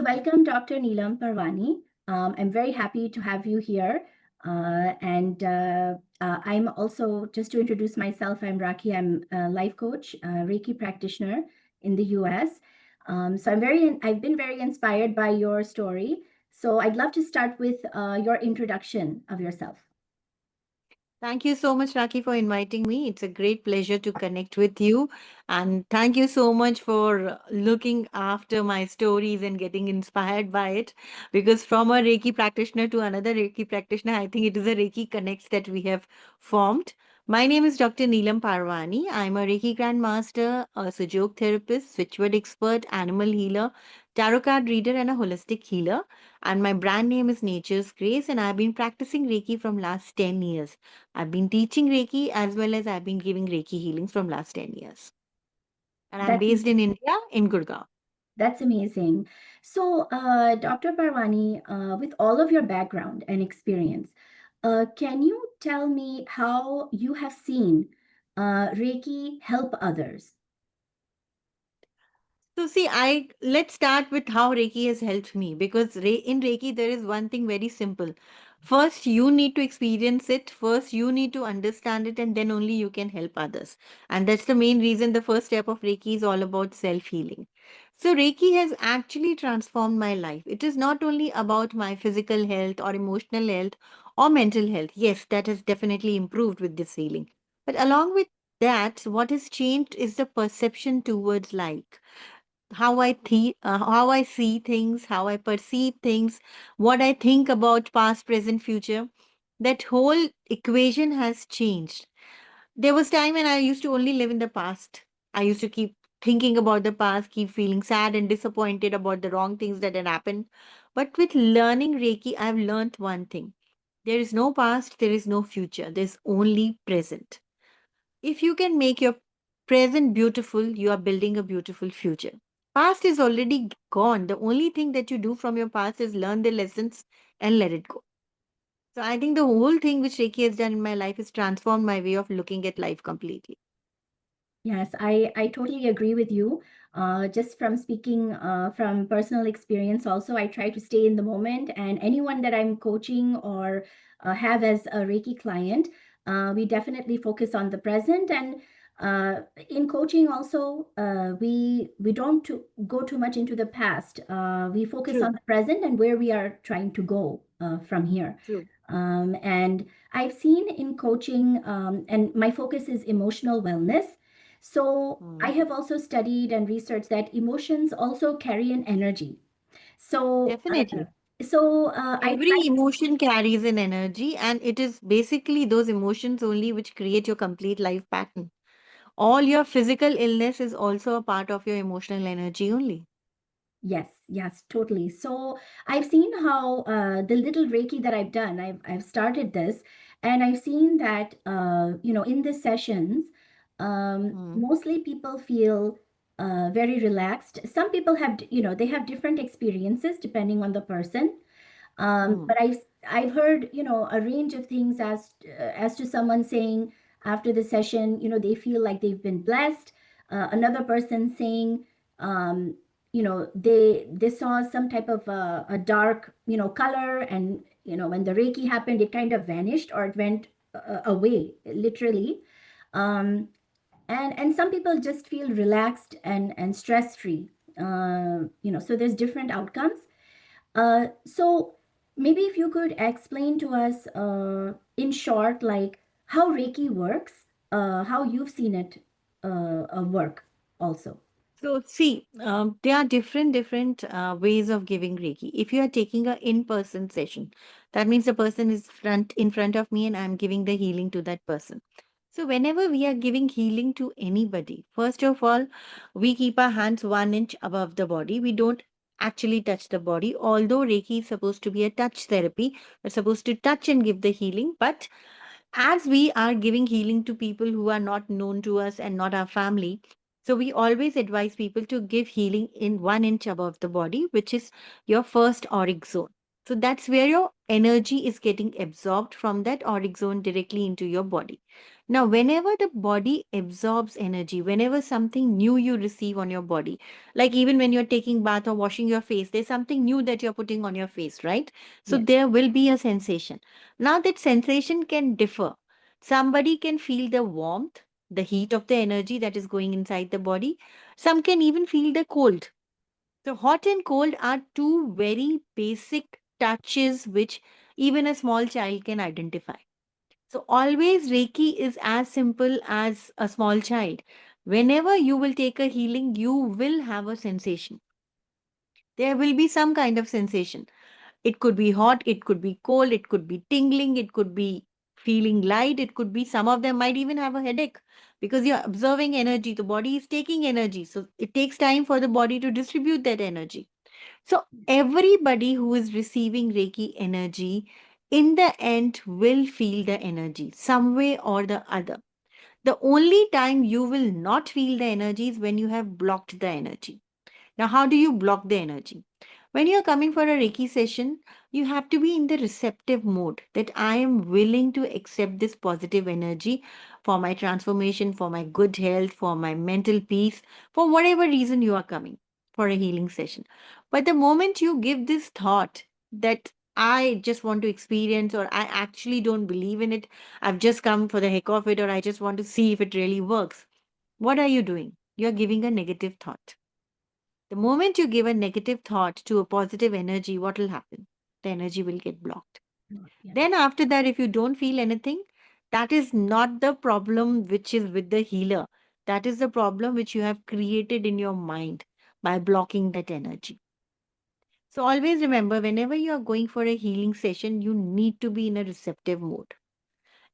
Welcome, Dr. Neelam Parwani. I'm very happy to have you here. And I'm also, just to introduce myself, I'm Rakhi. I'm a life coach, Reiki practitioner in the US. I've been very inspired by your story. So I'd love to start with your introduction of yourself. Thank you so much, Raki, for inviting me. It's a great pleasure to connect with you. And thank you so much for looking after my stories and getting inspired by it. Because from a Reiki practitioner to another Reiki practitioner, I think it is a Reiki connects that we have formed. My name is Dr. Neelam Parwani. I'm a Reiki Grandmaster, a Sujok therapist, switchword expert, animal healer, tarot card reader, and a holistic healer. And my brand name is Nature's Grace, and I've been practicing Reiki from last 10 years. I've been teaching Reiki as well as I've been giving Reiki healings from last 10 years. And I'm That's based in India, in Gurgaon. That's amazing. So, Dr. Parwani, with all of your background and experience, can you tell me how you have seen Reiki help others? So see, I let's start with how Reiki has helped me because in Reiki there is one thing very simple. First, you need to experience it. First, you need to understand it, and then only you can help others. And that's the main reason the first step of Reiki is all about self healing. So Reiki has actually transformed my life. It is not only about my physical health or emotional health or mental health. Yes, that has definitely improved with this healing. But along with that, what has changed is the perception towards life, how I see things, how I perceive things, what I think about past, present, future. That whole equation has changed. There was time when I used to only live in the past. I used to keep thinking about the past, keep feeling sad and disappointed about the wrong things that had happened. But with learning Reiki, I've learned one thing. There is no past, there is no future. There's only present. If you can make your present beautiful, you are building a beautiful future. Past is already gone. The only thing that you do from your past is learn the lessons and let it go. So I think the whole thing which Reiki has done in my life is transformed my way of looking at life completely. Yes, I totally agree with you. Just from speaking from personal experience, also, I try to stay in the moment. And anyone that I'm coaching or have as a Reiki client, we definitely focus on the present. And in coaching, also, we don't go too much into the past. We focus on True, the present and where we are trying to go from here. true. And I've seen in coaching, and my focus is emotional wellness. So I Mm. have also studied and researched that emotions also carry an energy. So, Definitely. I Every emotion carries an energy, and it is basically those emotions only which create your complete life pattern. All your physical illness is also a part of your emotional energy only. yes, yes, totally. So I've seen how the little Reiki that I've done, I've started this, and I've seen that in the sessions, Mm, mostly people feel very relaxed. Some people have, they have different experiences depending on the person. mm, But I've heard, a range of things as to someone saying after the session, they feel like they've been blessed. Another person saying, um, they saw some type of a dark, color, and when the Reiki happened, it kind of vanished or it went away, literally. Um, and some people just feel relaxed and stress free. So there's different outcomes. So maybe if you could explain to us in short, like how Reiki works, how you've seen it work also. So see, there are different ways of giving Reiki. If you are taking a in-person session, that means the person is front in front of me, and I'm giving the healing to that person. So whenever we are giving healing to anybody, first of all, we keep our hands 1 inch above the body. We don't actually touch the body. Although Reiki is supposed to be a touch therapy, we're supposed to touch and give the healing, but as we are giving healing to people who are not known to us and not our family, so we always advise people to give healing in 1 inch above the body, which is your first auric zone. So that's where your energy is getting absorbed from that auric zone directly into your body. Now, whenever the body absorbs energy, whenever something new you receive on your body, like even when you're taking bath or washing your face, there's something new that you're putting on your face, right? So Yes. there will be a sensation. Now, that sensation can differ. Somebody can feel the warmth, the heat of the energy that is going inside the body. Some can even feel the cold. So, hot and cold are two very basic touches which even a small child can identify. So, always Reiki is as simple as a small child. Whenever you will take a healing, you will have a sensation. There will be some kind of sensation. It could be hot, it could be cold, it could be tingling, it could be feeling light, it could be some of them might even have a headache because you're observing energy. The body is taking energy. So, it takes time for the body to distribute that energy. So, everybody who is receiving Reiki energy in the end will feel the energy some way or the other. The only time you will not feel the energy is when you have blocked the energy. Now, how do you block the energy? When you're coming for a Reiki session, you have to be in the receptive mode that I am willing to accept this positive energy for my transformation, for my good health, for my mental peace, for whatever reason you are coming for a healing session. But the moment you give this thought that I just want to experience, or I actually don't believe in it, I've just come for the heck of it, or I just want to see if it really works, what are you doing? You're giving a negative thought. The moment you give a negative thought to a positive energy, what will happen? The energy will get blocked. Yeah. Then, after that, if you don't feel anything, that is not the problem which is with the healer. That is the problem which you have created in your mind by blocking that energy. So, always remember whenever you are going for a healing session, you need to be in a receptive mode.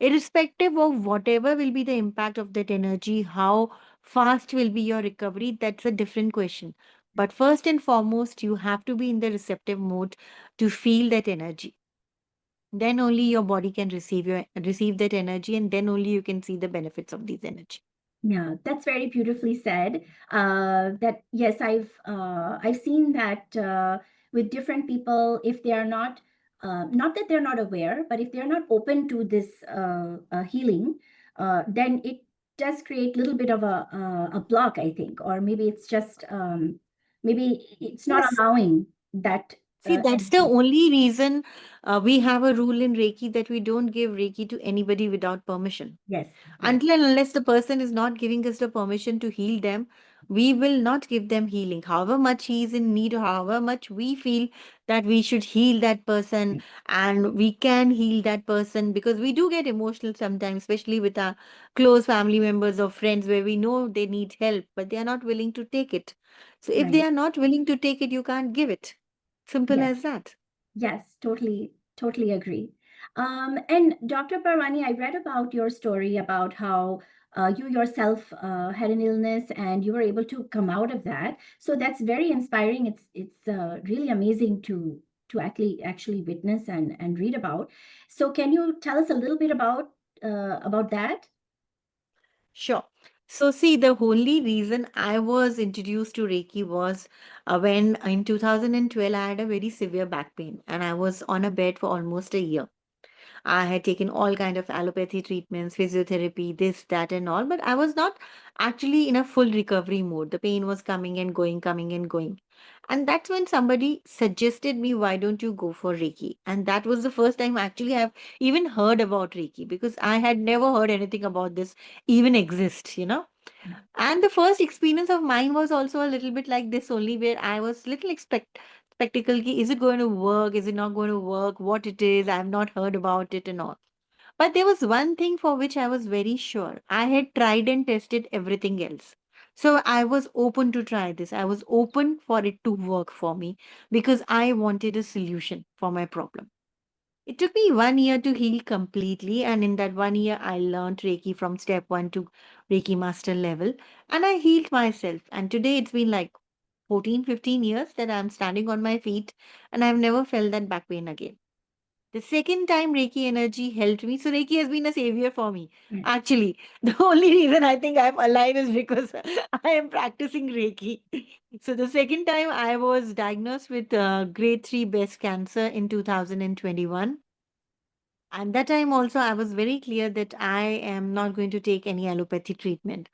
Irrespective of whatever will be the impact of that energy, how fast will be your recovery, that's a different question. But first and foremost, you have to be in the receptive mode to feel that energy. Then only your body can receive that energy, and then only you can see the benefits of these energy. Yeah, that's very beautifully said. That yes, I've seen that with different people, if they are not, not that they're not aware, but if they're not open to this healing, then it does create a little bit of a block, I think, or maybe it's just maybe it's not Yes. allowing that. See, that's the Energy. only reason we have a rule in Reiki that we don't give Reiki to anybody without permission. Yes, yes, Until and unless the person is not giving us the permission to heal them, we will not give them healing. However much he is in need, or however much we feel that we should heal that person, and we can heal that person, because we do get emotional sometimes, especially with our close family members or friends where we know they need help, but they are not willing to take it. So if they right. are not willing to take it, you can't give it. Simple Yes. as that. Yes, totally, totally agree. And Dr. Parwani, I read about your story about how you yourself had an illness and you were able to come out of that. So that's very inspiring. It's really amazing to actually witness and read about. So can you tell us a little bit about that? Sure. So, see, the only reason I was introduced to Reiki was when in 2012 I had a very severe back pain and I was on a bed for almost a year. I had taken all kind of allopathy treatments, physiotherapy, this, that, and all, but I was not actually in a full recovery mode. The pain was coming and going, coming and going. And that's when somebody suggested me, why don't you go for Reiki? And that was the first time actually I've even heard about Reiki, because I had never heard anything about this even exist. And the first experience of mine was also a little bit like this only, where I was little spectacle ki, is it going to work? Is it not going to work? What it is? I've not heard about it and all. But there was one thing for which I was very sure. I had tried and tested everything else. So I was open to try this. I was open for it to work for me because I wanted a solution for my problem. It took me 1 year to heal completely, and in that 1 year, I learned Reiki from step one to Reiki master level, and I healed myself. And today it's been like 14, 15 years that I'm standing on my feet, and I've never felt that back pain again. The second time Reiki energy helped me. So Reiki has been a savior for me. Right. Actually, the only reason I think I'm alive is because I am practicing Reiki. So the second time I was diagnosed with grade 3 breast cancer in 2021. And that time also I was very clear that I am not going to take any allopathy treatment.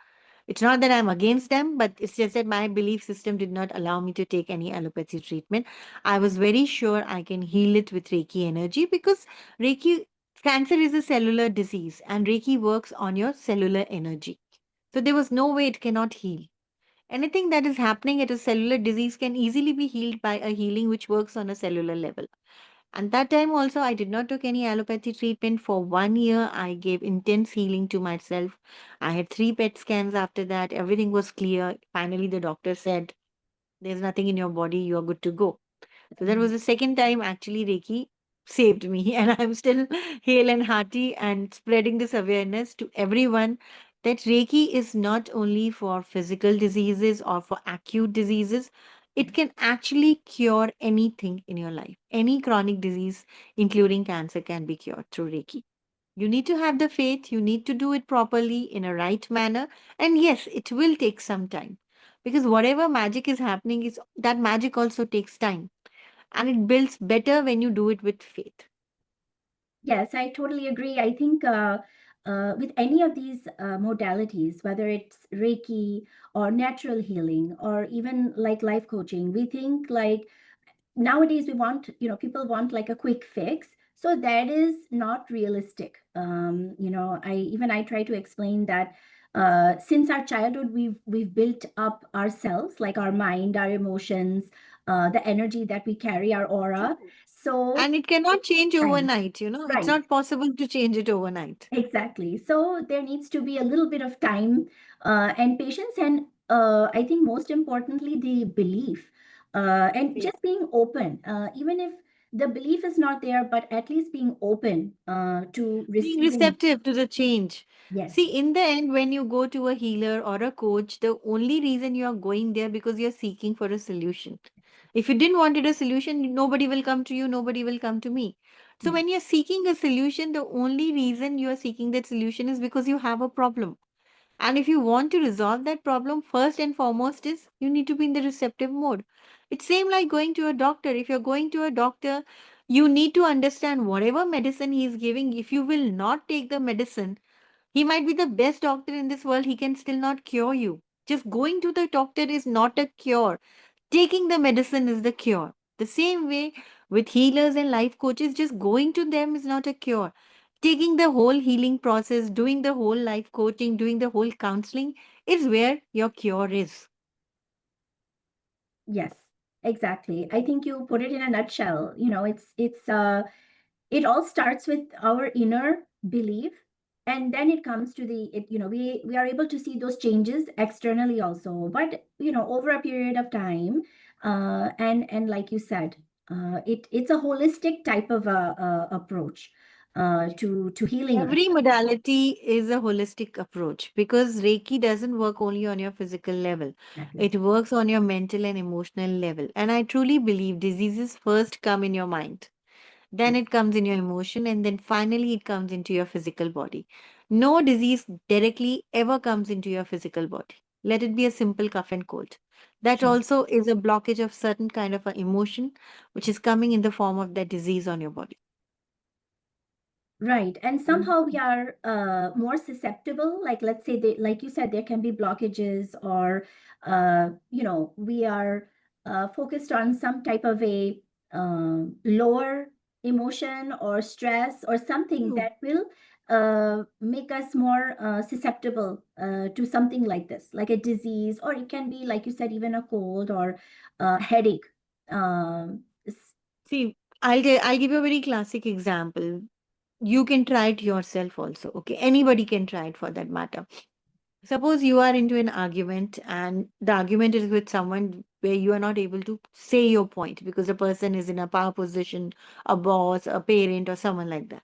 It's not that I'm against them, but it's just that my belief system did not allow me to take any allopathy treatment. I was very sure I can heal it with Reiki energy because Reiki, cancer is a cellular disease and Reiki works on your cellular energy. So there was no way it cannot heal. Anything that is happening at a cellular disease can easily be healed by a healing which works on a cellular level. And that time also, I did not took any allopathy treatment for 1 year. I gave intense healing to myself. I had 3 PET scans after that. Everything was clear. Finally, the doctor said, "There's nothing in your body. You are good to go." So that was the second time actually Reiki saved me. And I'm still hale and hearty and spreading this awareness to everyone that Reiki is not only for physical diseases or for acute diseases, it can actually cure anything in your life. Any chronic disease, including cancer, can be cured through Reiki. You need to have the faith, you need to do it properly in a right manner. And yes, it will take some time because whatever magic is happening is that magic also takes time and it builds better when you do it with faith. Yes, I totally agree. I think with any of these modalities, whether it's Reiki or natural healing or even like life coaching, we think like nowadays we want, people want like a quick fix. So that is not realistic. I try to explain that since our childhood, we've built up ourselves, like our mind, our emotions, the energy that we carry, our aura. True. So And it cannot change right, overnight, it's right. not possible to change it overnight. Exactly. So there needs to be a little bit of time and patience, and I think most importantly, the belief and Yes. just being open, even if the belief is not there, but at least being open to Being receiving. receptive to the change. Yes, See, in the end, when you go to a healer or a coach, the only reason you are going there because you're seeking for a solution. If you didn't wanted a solution, nobody will come to you, nobody will come to me. So yes, when you're seeking a solution, the only reason you are seeking that solution is because you have a problem. And if you want to resolve that problem, first and foremost is you need to be in the receptive mode. It's same like going to a doctor. If you're going to a doctor, you need to understand whatever medicine he is giving. If you will not take the medicine, he might be the best doctor in this world. He can still not cure you. Just going to the doctor is not a cure. Taking the medicine is the cure. The same way with healers and life coaches, just going to them is not a cure. Taking the whole healing process, doing the whole life coaching, doing the whole counseling is where your cure is. yes, exactly. I think you put it in a nutshell. It all starts with our inner belief, and then it comes to we are able to see those changes externally also, but over a period of time, and like you said, it's a holistic type of approach to healing us. Every modality is a holistic approach because Reiki doesn't work only on your physical level. Exactly. It works on your mental and emotional level. And I truly believe diseases first come in your mind. Then Yes. it comes in your emotion, and then finally it comes into your physical body. No disease directly ever comes into your physical body. Let it be a simple cough and cold. That Sure. also is a blockage of certain kind of a emotion which is coming in the form of that disease on your body. Right. And somehow we are more susceptible. Like, let's say, like you said, there can be blockages, or, we are focused on some type of a lower emotion or stress or something True. that will make us more susceptible to something like this, like a disease, or it can be, like you said, even a cold or a headache. See, I'll give you a very classic example. You can try it yourself also. Okay, anybody can try it for that matter. Suppose you are into an argument and the argument is with someone where you are not able to say your point because the person is in a power position, a boss, a parent, or someone like that.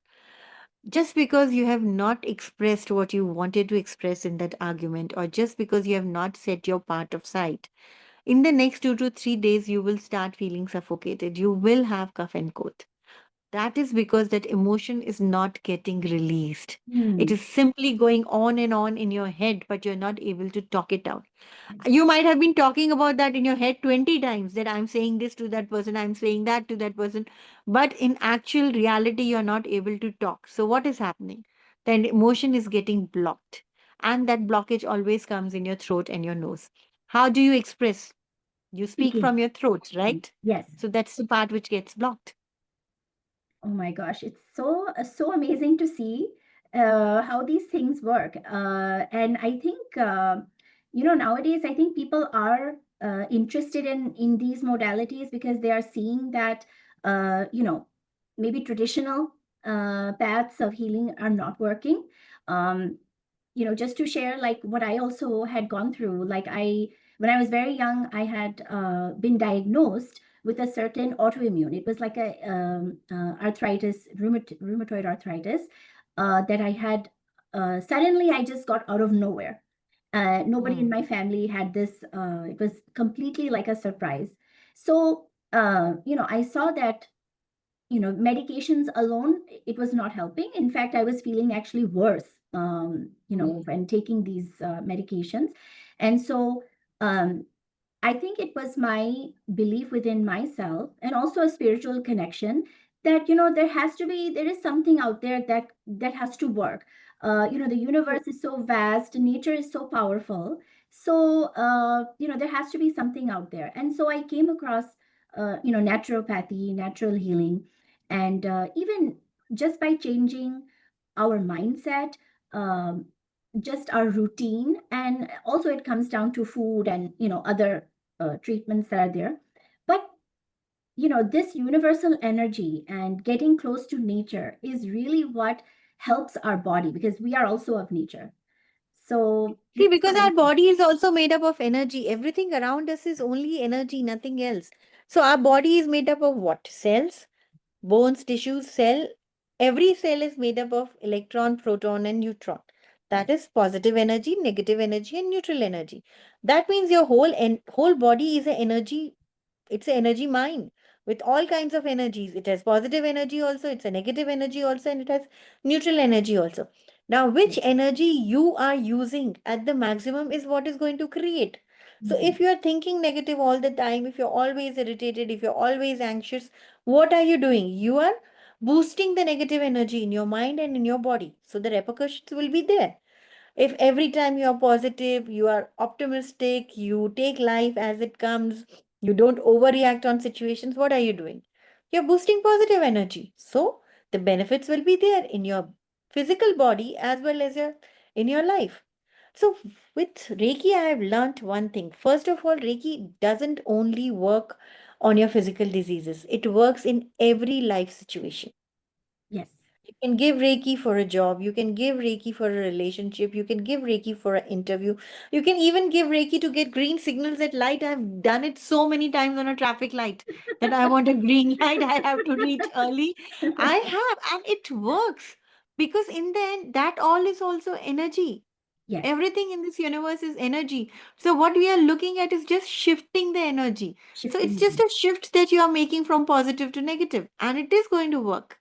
Just because you have not expressed what you wanted to express in that argument, or just because you have not set your part of side, in the next 2 to 3 days, you will start feeling suffocated. You will have cough and cold. That is because that emotion is not getting released. It Hmm. is simply going on and on in your head, but you're not able to talk it out. You might have been talking about that in your head 20 times, that I'm saying this to that person, I'm saying that to that person, but in actual reality you're not able to talk. So what is happening? Then emotion is getting blocked, and that blockage always comes in your throat and your nose. How do you express? You speak Speaking. from your throat, right? Yes. So that's the part which gets blocked. Oh my gosh, it's so amazing to see how these things work. And I think nowadays I think people are interested in these modalities because they are seeing that maybe traditional paths of healing are not working. Um, just to share like what I also had gone through. Like when I was very young, I had been diagnosed with a certain autoimmune. It was like a arthritis, rheumatoid arthritis that I had. Suddenly, I just got out of nowhere. Nobody in Hmm. my family had this. It was completely like a surprise. So, I saw that medications alone, it was not helping. In fact, I was feeling actually worse when taking these medications. And so um, I think it was my belief within myself and also a spiritual connection that there is something out there that has to work. The universe is so vast, nature is so powerful. So there has to be something out there. And so I came across naturopathy, natural healing, and even just by changing our mindset, um, just our routine, and also it comes down to food and other treatments that are there. But this universal energy and getting close to nature is really what helps our body, because we are also of nature. So See, this is because what I our think. body is also made up of energy. Everything around us is only energy, nothing else. So our body is made up of what? Cells, bones, tissues, cell. Every cell is made up of electron, proton, and neutron. That Yes. is positive energy, negative energy, and neutral energy. That means your whole body is an energy. It's an energy mine with all kinds of energies. It has positive energy also, it's a negative energy also, and it has neutral energy also. Now, which Yes. energy you are using at the maximum is what is going to create. So, Mhm. if you are thinking negative all the time, if you're always irritated, if you're always anxious, what are you doing? You are boosting the negative energy in your mind and in your body. So, the repercussions will be there. If every time you are positive, you are optimistic, you take life as it comes, you don't overreact on situations, what are you doing? You're boosting positive energy. So the benefits will be there in your physical body as well as in your life. So with Reiki, I have learnt one thing. First of all, Reiki doesn't only work on your physical diseases, it works in every life situation. Yes. You can give Reiki for a job. You can give Reiki for a relationship. You can give Reiki for an interview. You can even give Reiki to get green signals at light. I've done it so many times on a traffic light that I want a green light. I have to reach early. I have, and it works because in the end, that all is also energy. Yes. Everything in this universe is energy. So, what we are looking at is just shifting the energy. So, it's just Shifting. a shift that you are making from positive to negative, and it is going to work.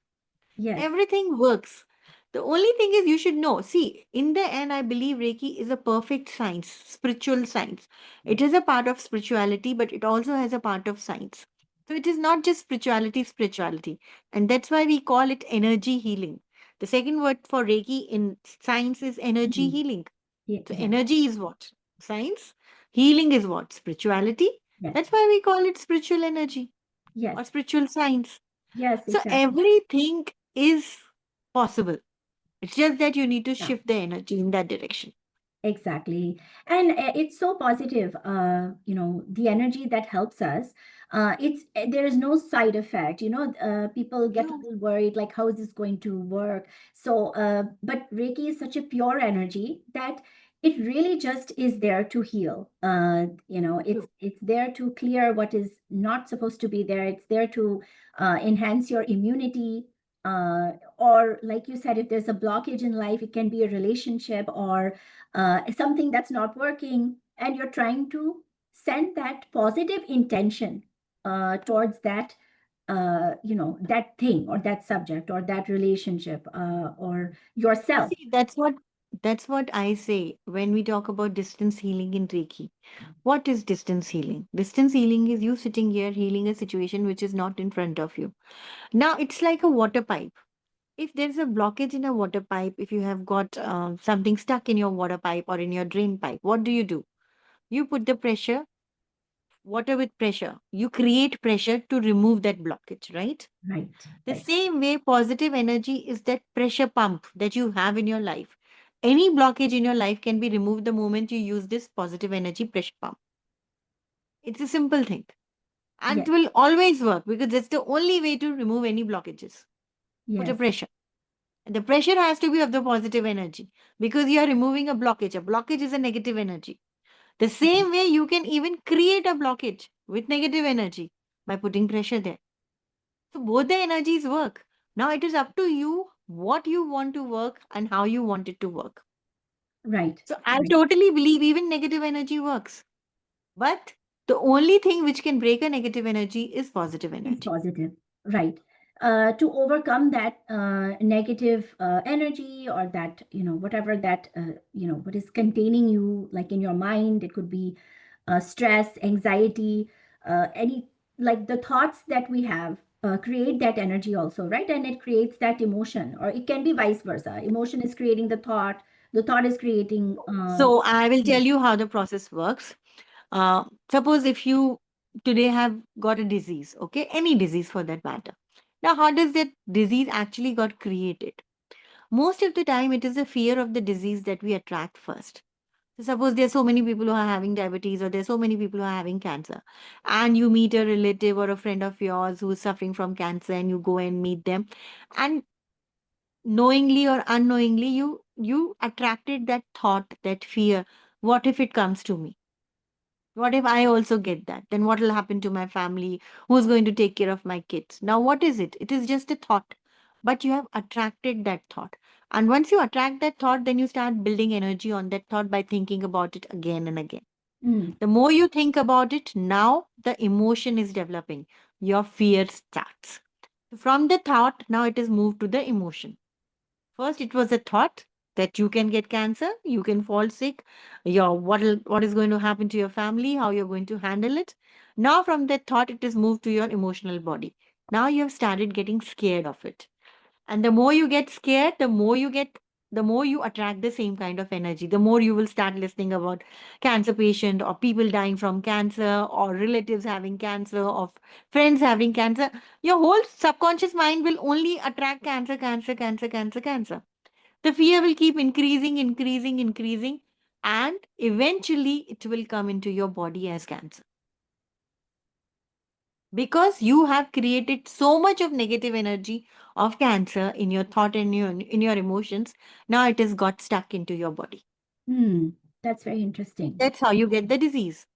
Yes. Everything works. The only thing is you should know. See, in the end, I believe Reiki is a perfect science, spiritual science. It is a part of spirituality, but it also has a part of science. So it is not just spirituality, spirituality. And that's why we call it energy healing. The second word for Reiki in science is energy Mhm. healing. So Yeah. energy is what? Science. Healing is what? Spirituality. Yes. That's why we call it spiritual energy Yes. or spiritual science. Yes. So Exactly. everything is possible. It's just that you need to Yeah. shift the energy in that direction. Exactly. And it's so positive, the energy that helps us. There is no side effect. People get a No. little worried, like, how is this going to work? So, but Reiki is such a pure energy that it really just is there to heal. True. It's there to clear what is not supposed to be there. It's there to enhance your immunity. Or like you said, if there's a blockage in life, it can be a relationship or something that's not working, and you're trying to send that positive intention towards that that thing or that subject or that relationship, or yourself. See, that's what I say when we talk about distance healing in Reiki. What is distance healing? Distance healing is you sitting here healing a situation which is not in front of you. Now it's like a water pipe. If there's a blockage in a water pipe, if you have got something stuck in your water pipe or in your drain pipe, what do? You put the pressure, water with pressure. You create pressure to remove that blockage, right? Right, The right. same way, positive energy is that pressure pump that you have in your life. Any blockage in your life can be removed the moment you use this positive energy pressure pump. It's a simple thing. And Yes, it will always work because that's the only way to remove any blockages. Put a yes, pressure. And the pressure has to be of the positive energy because you are removing a blockage. A blockage is a negative energy. The same way you can even create a blockage with negative energy by putting pressure there. So both the energies work. Now it is up to you what you want to work and how you want it to work. right, So I right. totally believe even negative energy works. But the only thing which can break a negative energy is positive Is energy. positive, right. To overcome that negative energy, or that, whatever that, what is containing you, like in your mind, it could be stress, anxiety, any, like the thoughts that we have create that energy also, right? And it creates that emotion, or it can be vice versa. Emotion is creating the thought is creating So I will yeah, tell you how the process works. Suppose if you today have got a disease, okay, any disease for that matter. Now, how does that disease actually got created? Most of the time, it is the fear of the disease that we attract first. So suppose there's so many people who are having diabetes, or there's so many people who are having cancer, and you meet a relative or a friend of yours who is suffering from cancer, and you go and meet them, and knowingly or unknowingly, you attracted that thought, that fear. What if it comes to me? What if I also get that? Then what will happen to my family? Who's going to take care of my kids? Now, what is it? It is just a thought, but you have attracted that thought. And once you attract that thought, then you start building energy on that thought by thinking about it again and again. mm, The more you think about it, now the emotion is developing. Your fear starts. From the thought, now it is moved to the emotion. First, it was a thought that you can get cancer, you can fall sick, what is going to happen to your family, how you're going to handle it. Now, from that thought, it is moved to your emotional body. Now you have started getting scared of it. And the more you get scared, the more you attract the same kind of energy. The more you will start listening about cancer patient or people dying from cancer or relatives having cancer or friends having cancer. Your whole subconscious mind will only attract cancer, cancer, cancer, cancer, cancer. The fear will keep increasing, increasing, increasing, and eventually it will come into your body as cancer because you have created so much of negative energy of cancer in your thought and in your emotions. Now it has got stuck into your body. mm. That's very interesting. That's how you get the disease.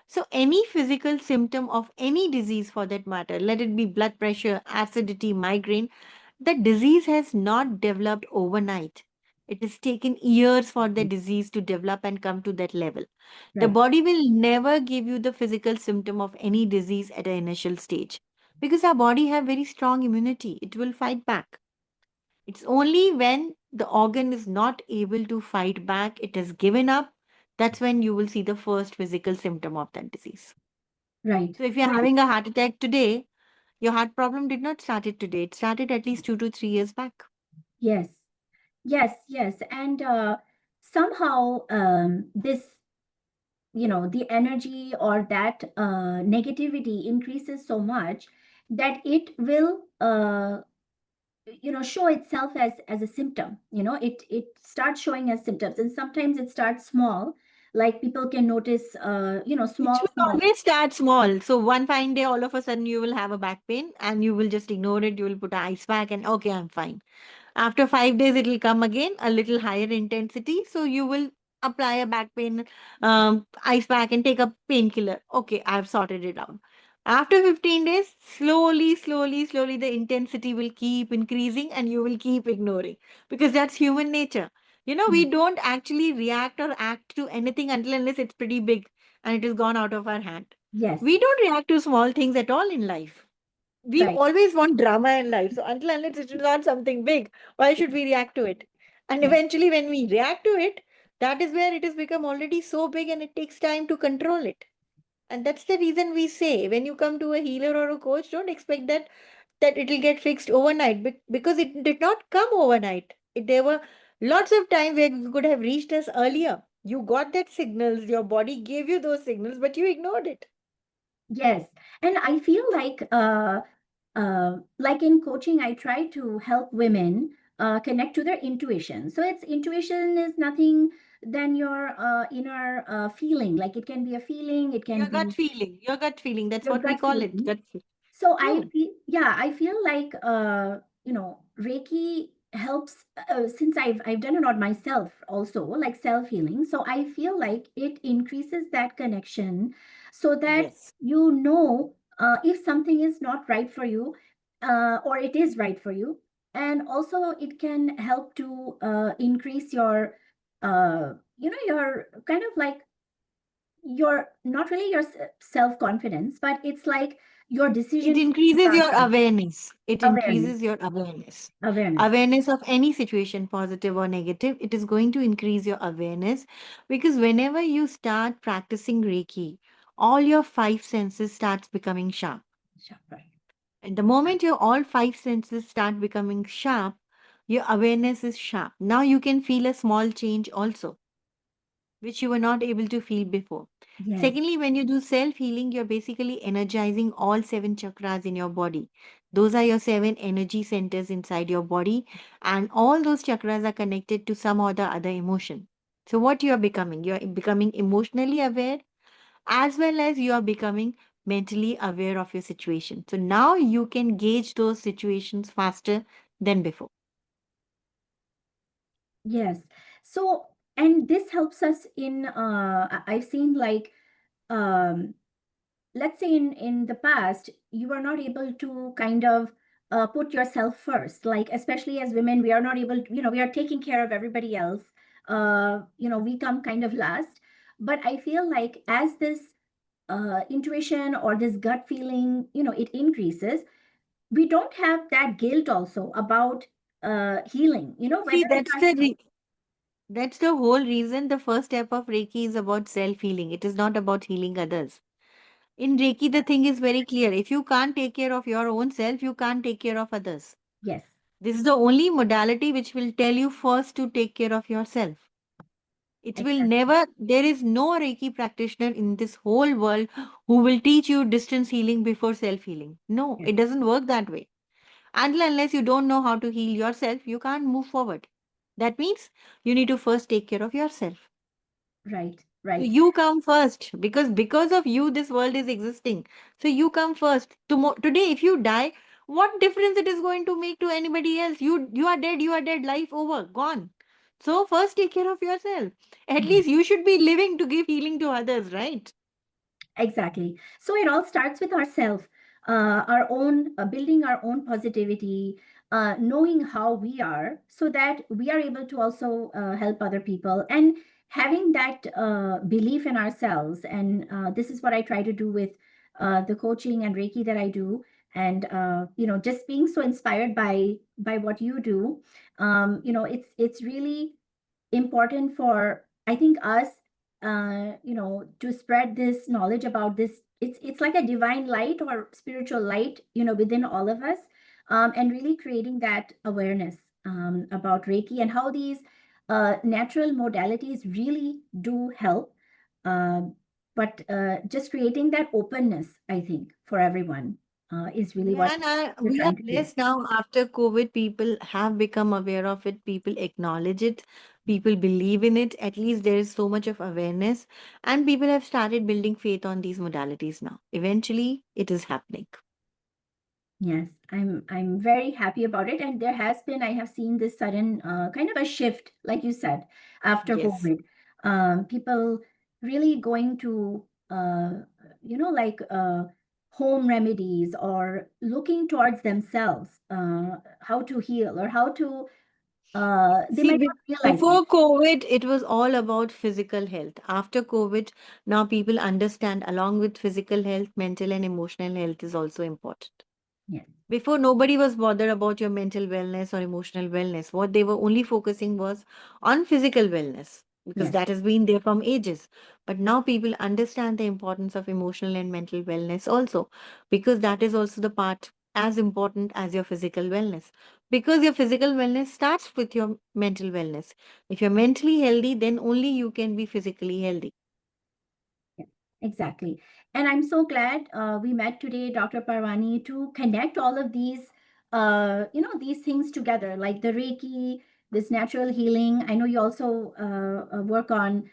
So any physical symptom of any disease for that matter, let it be blood pressure, acidity, migraine, the disease has not developed overnight. It has taken years for the disease to develop and come to that level. The Right, body will never give you the physical symptom of any disease at an initial stage because our body have very strong immunity. It will fight back. It's only when the organ is not able to fight back, it has given up, that's when you will see the first physical symptom of that disease. right. So if you're having a heart attack today, your heart problem did not start it today. It started at least 2 to 3 years back. Yes, yes, yes. And somehow this, the energy or that negativity increases so much that it will, show itself as a symptom. It starts showing as symptoms, and sometimes it starts small, like people can notice, It small, will small. always start small. So one fine day, all of a sudden, you will have a back pain and you will just ignore it. You will put an ice pack and okay, I'm fine. After 5 days, it will come again, a little higher intensity. So you will apply a back pain ice pack and take a painkiller. Okay, I've sorted it out. After 15 days, slowly, slowly, slowly, the intensity will keep increasing and you will keep ignoring because that's human nature. We Mm. don't actually react or act to anything until unless it's pretty big and it is gone out of our hand. Yes, We don't react to small things at all in life. We Right. always want drama in life. So until unless it's not something big, why should we react to it? And Yes. eventually, when we react to it, that is where it has become already so big and it takes time to control it. And that's the reason we say when you come to a healer or a coach, don't expect that it will get fixed overnight because it did not come overnight. There were lots of times where you could have reached us earlier. You got that signals, your body gave you those signals, but you ignored it. Yes. And I feel like in coaching, I try to help women connect to their intuition. So it's intuition is nothing than your inner feeling. Like it can be a feeling, it can be Your gut feeling. That's your what we gut call it. feeling. Gut feel. So I True. feel, yeah, I feel like Reiki helps since I've done it on myself also, like self healing. So I feel like it increases that connection, so that Yes. you know if something is not right for you, or it is right for you, and also it can help to increase your your kind of like your not really your self confidence, but it's like your It decision making increases your process. awareness. It Awareness. increases your awareness. Awareness. Awareness of any situation, positive or negative, it is going to increase your awareness because whenever you start practicing Reiki, all your five senses starts becoming sharp. Sure, right. And the moment your all five senses start becoming sharp, your awareness is sharp. Now you can feel a small change also which you were not able to feel before. Yes. Secondly, when you do self healing, you're basically energizing all seven chakras in your body. Those are your seven energy centers inside your body, and all those chakras are connected to some or the other emotion. So, what you are becoming? You are becoming emotionally aware as well as you are becoming mentally aware of your situation. So, now you can gauge those situations faster than before. Yes. So, and this helps us in I've seen like um let's say in the past you were not able to kind of put yourself first, like especially as women we are not able to, we are taking care of everybody else. We come kind of last. But I feel like as this intuition or this gut feeling, it increases, we don't have that guilt also about healing, See, whether it has. that's the whole reason the first step of Reiki is about self healing. It is not about healing others. In Reiki, the thing is very clear. If you can't take care of your own self, you can't take care of others. Yes. This is the only modality which will tell you first to take care of yourself. It will Exactly. never, there is no Reiki practitioner in this whole world who will teach you distance healing before self healing. No, Yes. it doesn't work that way. Until unless you don't know how to heal yourself, you can't move forward. That means you need to first take care of yourself. Right. So Right. you come first because of you this world is existing. So you come first. Today if you die, what difference it is going to make to anybody else? You are dead, you are dead, life over, gone. So first take care of yourself. At Yes. least you should be living to give healing to others, right? Exactly. So it all starts with ourself, our own building our own positivity, knowing how we are, so that we are able to also help other people, and having that belief in ourselves. And this is what I try to do with the coaching and Reiki that I do. And just being so inspired by what you do. It's really important for, I think, us to spread this knowledge about this. It's like a divine light or spiritual light, within all of us, and really creating that awareness about Reiki and how these natural modalities really do help. um, but just creating that openness, I think, for everyone is really what Yeah, and we're we are trying to do. blessed now after COVID. People have become aware of it. People acknowledge it. People believe in it. At least there is so much of awareness. And people have started building faith on these modalities now. Eventually, it is happening. Yes, I'm very happy about it. And there has been, I have seen this sudden kind of a shift, like you said, after Yes. COVID. People really going to like home remedies, or looking towards themselves, how to heal, or how to they See, might not realize it. before COVID, it was all about physical health. After COVID, now people understand along with physical health, mental and emotional health is also important. Yes. Before, nobody was bothered about your mental wellness or emotional wellness. What they were only focusing was on physical wellness, because Yes. that has been there from ages. But now people understand the importance of emotional and mental wellness also, because that is also the part as important as your physical wellness. Because your physical wellness starts with your mental wellness. If you're mentally healthy, then only you can be physically healthy. Yeah, exactly. And I'm so glad we met today, Dr. Parwani, to connect all of these, these things together, like the Reiki, this natural healing. I know you also work on,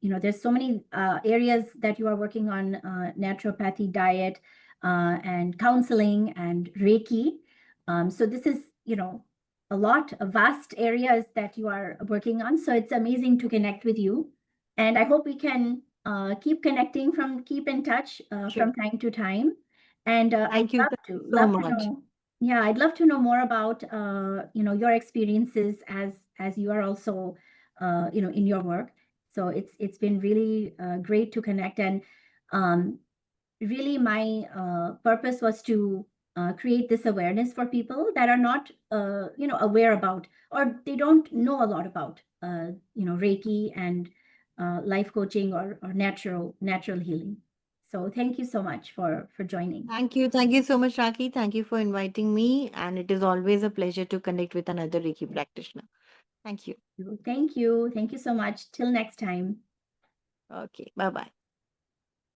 there's so many areas that you are working on, naturopathy, diet, and counseling and Reiki. So this is, a lot, of vast areas that you are working on. So it's amazing to connect with you. And I hope we can keep in touch Sure. from time to time. And I'd Thank you. Thank you so love to much. know, yeah, I'd love to know more about, your experiences as you are also, in your work. So it's been really great to connect. And um, really my purpose was to create this awareness for people that are not aware about, or they don't know a lot about Reiki and life coaching, or natural healing. So thank you so much for joining. Thank you. Thank you so much, Raki. Thank you for inviting me. And it is always a pleasure to connect with another Reiki practitioner. Thank you. Thank you so much. Till next time. Okay. Bye bye.